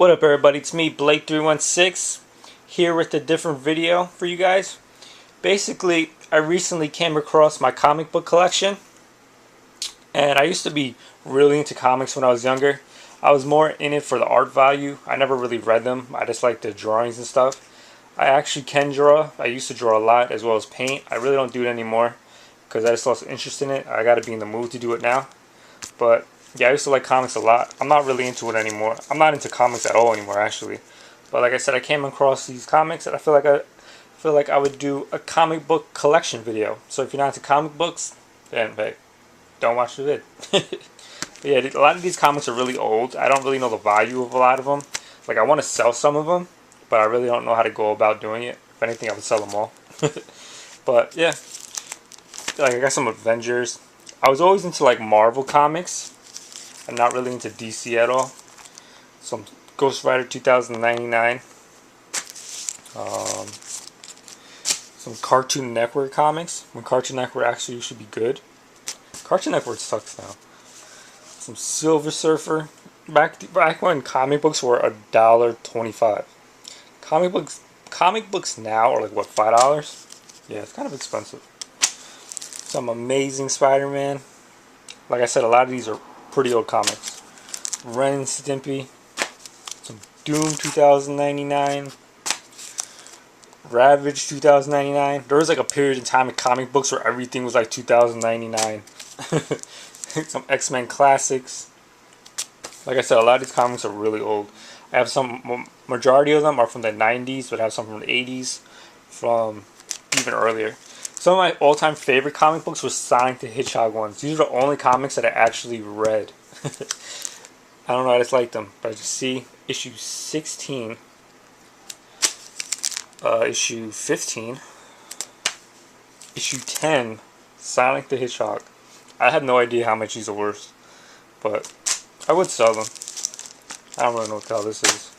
What up everybody, it's me Blake316 here with a different video for you guys. Basically, I recently came across my comic book collection, and I used to be really into comics when I was younger. I was more in it for the art value. I never really read them, I just liked the drawings and stuff. I actually can draw. I used to draw a lot as well as paint. I really don't do it anymore because I just lost interest in it. I gotta be in the mood to do it now. But yeah, I used to like comics a lot. I'm not really into it anymore. I'm not into comics at all anymore, actually. But like I said, I came across these comics, and I feel like I would do a comic book collection video. So if you're not into comic books, then hey, don't watch the vid. But yeah, a lot of these comics are really old. I don't really know the value of a lot of them. Like, I want to sell some of them, but I really don't know how to go about doing it. If anything, I would sell them all. But yeah, like I got some Avengers. I was always into like Marvel comics. I'm not really into DC at all. Some Ghost Rider 2099. Some Cartoon Network comics. When Cartoon Network actually used to be good. Cartoon Network sucks now. Some Silver Surfer. Back when comic books were $1.25. Comic books now are like what, $5? Yeah, it's kind of expensive. Some Amazing Spider-Man. Like I said, a lot of these are pretty old comics. Ren and Stimpy. Some Doom 2099. Ravage 2099. There was like a period in time in comic books where everything was like 2099. Some X-Men classics. Like I said, a lot of these comics are really old. I have some, majority of them are from the 90s, but I have some from the 80s, from even earlier. Some of my all-time favorite comic books were Sonic the Hedgehog ones. These are the only comics that I actually read. I don't know, I just like them. But I just see issue 16, issue 15, issue 10, Sonic the Hedgehog. I have no idea how much these are worth, but I would sell them. I don't really know what the hell this is.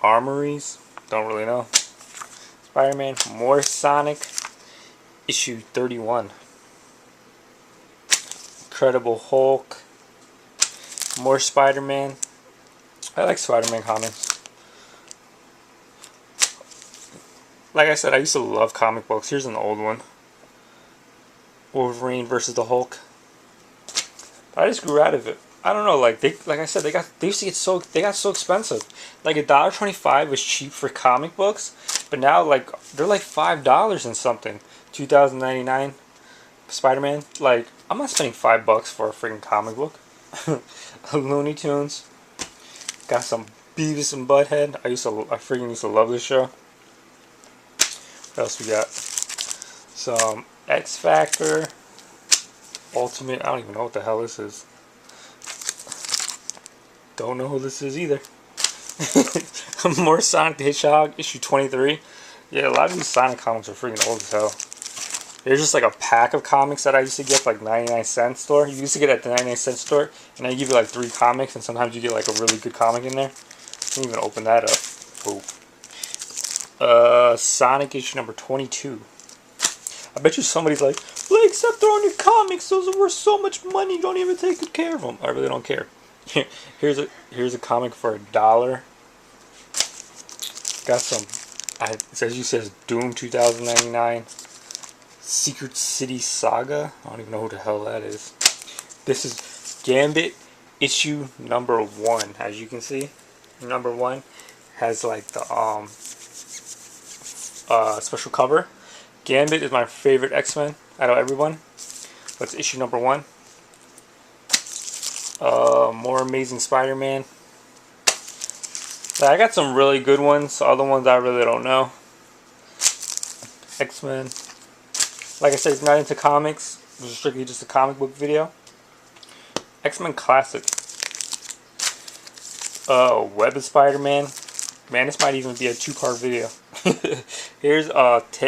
Armories? Don't really know. Spider-Man, more Sonic. Issue 31. Incredible Hulk. More Spider-Man. I like Spider-Man comics. Like I said, I used to love comic books. Here's an old one. Wolverine versus the Hulk. But I just grew out of it. I don't know, like I said, they used to get they got so expensive. Like $1.25 was cheap for comic books, but now like they're like $5 and something. 2099 Spider-Man. Like, I'm not spending $5 for a freaking comic book. Looney Tunes. Got some Beavis and Butthead. I freaking used to love this show. What else we got? Some X Factor. Ultimate. I don't even know what the hell this is. Don't know who this is either. More Sonic the Hedgehog, issue 23. Yeah, a lot of these Sonic comics are freaking old as hell. There's just like a pack of comics that I used to get for like 99-cent store. You used to get at the 99-cent store, and I give you like 3 comics, and sometimes you get like a really good comic in there. Can't even open that up. Oh. Sonic issue number 22. I bet you somebody's like, Blake, stop throwing your comics. Those are worth so much money. You don't even take good care of them. I really don't care. Here's a comic for $1. Got some. It says Doom 2099. Secret City Saga. I don't even know who the hell that is. This is Gambit issue number 1. As you can see, number 1 has like the special cover. Gambit is my favorite X-Men out of everyone. That's issue number 1. More Amazing Spider-Man. I got some really good ones. Other ones I really don't know. X-Men. Like I said, if you're not into comics, this is strictly just a comic book video. X-Men Classic. Web of Spider-Man. Man, this might even be a 2-part video. Here's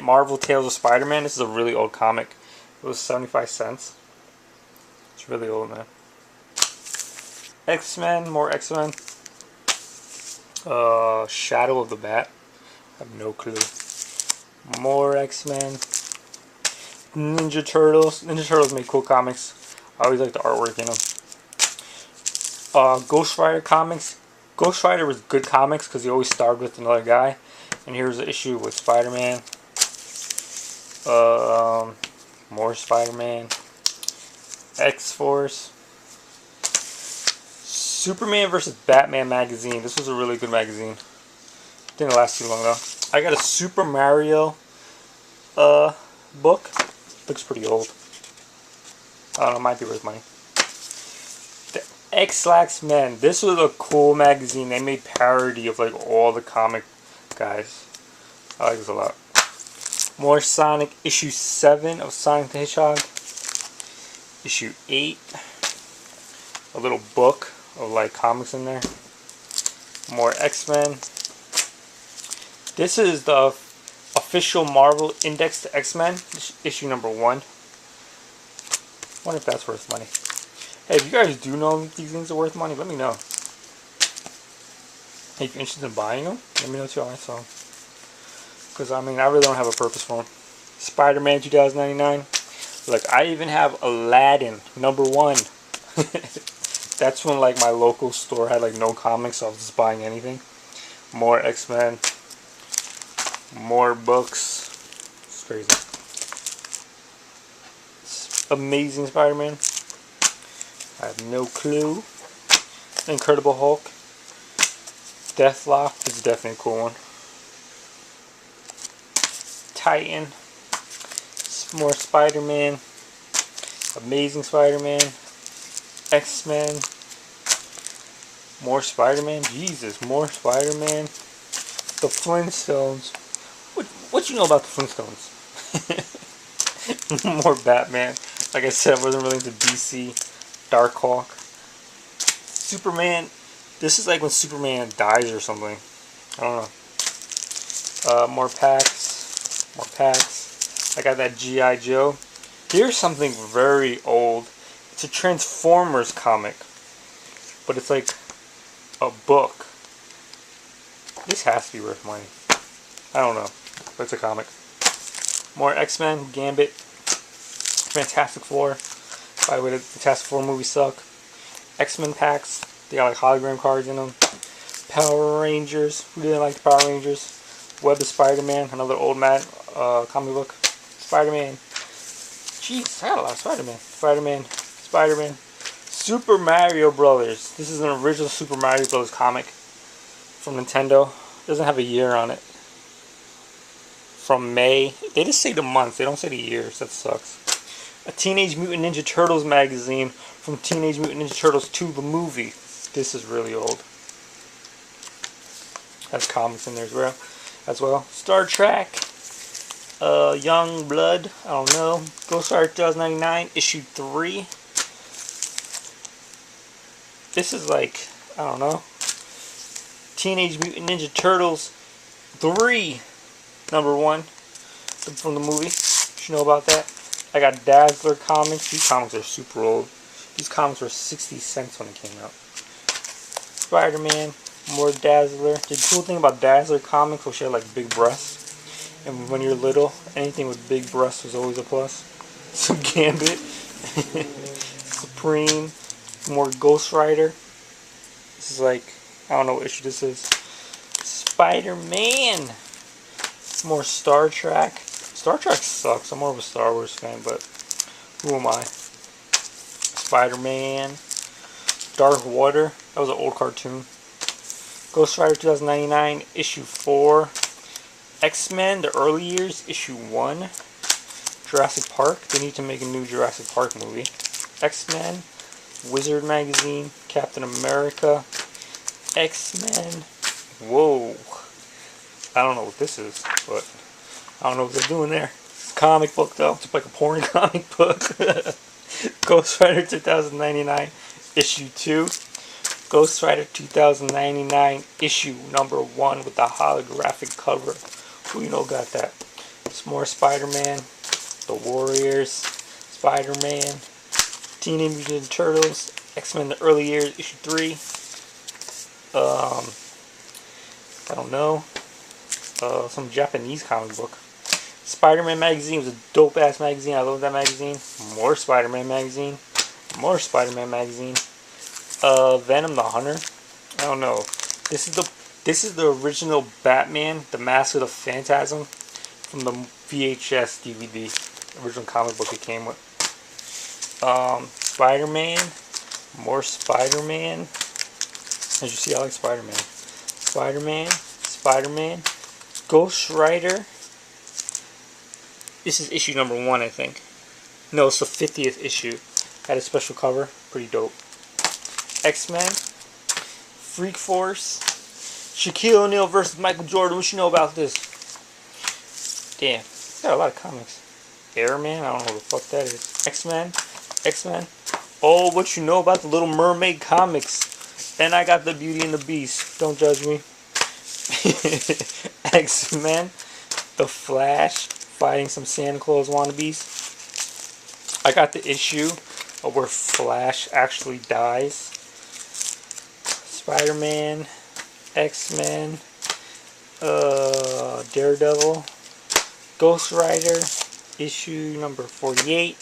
Marvel Tales of Spider-Man. This is a really old comic. It was 75 cents. It's really old, man. X-Men, more X-Men. Shadow of the Bat. I have no clue. More X-Men. Ninja Turtles. Ninja Turtles make cool comics. I always like the artwork in them. Ghost Rider comics. Ghost Rider was good comics because he always starred with another guy. And here's an issue with Spider-Man. More Spider-Man. X-Force. Superman vs. Batman magazine. This was a really good magazine. Didn't last too long though. I got a Super Mario book. Looks pretty old. I don't know, might be worth money. The X-Lax Men. This was a cool magazine. They made parody of like all the comic guys. I like this a lot. More Sonic. Issue 7 of Sonic the Hedgehog. Issue 8. A little book of like comics in there. More X-Men. This is the official Marvel Index to X-Men, issue number 1. Wonder if that's worth money. Hey, if you guys do know these things are worth money, let me know. Hey, if you're interested in buying them, let me know too. I saw them. Because I mean, I really don't have a purpose for them. Spider-Man 2099. Look, I even have Aladdin number 1. That's when like my local store had like no comics, so I was just buying anything. More X-Men. More books. It's crazy. It's Amazing Spider-Man. I have no clue. Incredible Hulk. Deathlock. This is definitely a cool one. Titan. More Spider-Man. Amazing Spider-Man. X-Men. More Spider-Man. Jesus, more Spider-Man. The Flintstones. What you know about the Flintstones? More Batman. Like I said, I wasn't really into DC. Darkhawk. Superman. This is like when Superman dies or something. I don't know. More packs. More packs. I got that G.I. Joe. Here's something very old. It's a Transformers comic. But it's like a book. This has to be worth money. I don't know. But it's a comic. More X-Men, Gambit, Fantastic Four. By the way, the Fantastic Four movies suck. X-Men packs. They got like hologram cards in them. Power Rangers. Who didn't like the Power Rangers? Web of Spider-Man. Another old comic book. Spider-Man. Jeez, I got a lot of Spider-Man. Spider-Man. Spider-Man. Super Mario Brothers. This is an original Super Mario Brothers comic from Nintendo. It doesn't have a year on it. From May. They just say the month. They don't say the years. That sucks. A Teenage Mutant Ninja Turtles magazine from Teenage Mutant Ninja Turtles 2, the movie. This is really old. Has comics in there as well. Star Trek. Young Blood. I don't know. Ghost Rider 2099, issue 3. This is like, I don't know. Teenage Mutant Ninja Turtles 3, number 1 from the movie. You should know about that. I got Dazzler comics. These comics are super old. These comics were 60 cents when it came out. Spider-Man, more Dazzler. The cool thing about Dazzler comics was she had like big breasts. And when you're little, anything with big breasts was always a plus. Some Gambit. Supreme. More Ghost Rider. This is like, I don't know what issue this is. Spider-Man. More Star Trek. Star Trek sucks. I'm more of a Star Wars fan, but who am I? Spider-Man. Dark Water. That was an old cartoon. Ghost Rider 2099, issue 4. X-Men, the early years, issue 1. Jurassic Park. They need to make a new Jurassic Park movie. X-Men. Wizard magazine. Captain America. X-Men. Whoa. I don't know what this is, but I don't know what they're doing there. It's a comic book, though. It's like a porn comic book. Ghost Rider 2099, issue 2. Ghost Rider 2099, issue number 1 with the holographic cover. Who you know got that? It's more Spider-Man, the Warriors, Spider-Man, Teenage Mutant Ninja Turtles, X-Men the early years, issue 3. I don't know. Some Japanese comic book. Spider-Man magazine was a dope-ass magazine. I love that magazine. More Spider-Man magazine. More Spider-Man magazine. Venom the Hunter. I don't know. This is the original Batman, the Mask of the Phantasm, from the VHS DVD, original comic book it came with. Spider-Man, more Spider-Man. As you see, I like Spider-Man. Spider-Man, Ghost Rider. This is issue number 1, I think. No, it's the 50th issue. Had a special cover, pretty dope. X-Men, Freak Force, Shaquille O'Neal versus Michael Jordan. What you know about this? Damn, got a lot of comics. Airman, I don't know what the fuck that is. X-Men. Oh, what you know about the Little Mermaid comics? And I got the Beauty and the Beast. Don't judge me. X-Men, The Flash, fighting some Santa Claus wannabes. I got the issue of where Flash actually dies. Spider-Man, X-Men, Daredevil, Ghost Rider, issue number 48,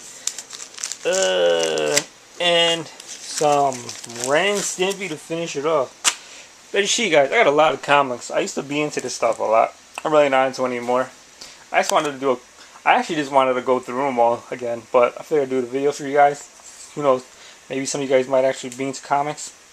and some Ren and Stimpy to finish it off. But you see, guys, I got a lot of comics. I used to be into this stuff a lot. I'm really not into it anymore. I actually just wanted to go through them all again, but I figured I'd do the video for you guys. Who knows? Maybe some of you guys might actually be into comics.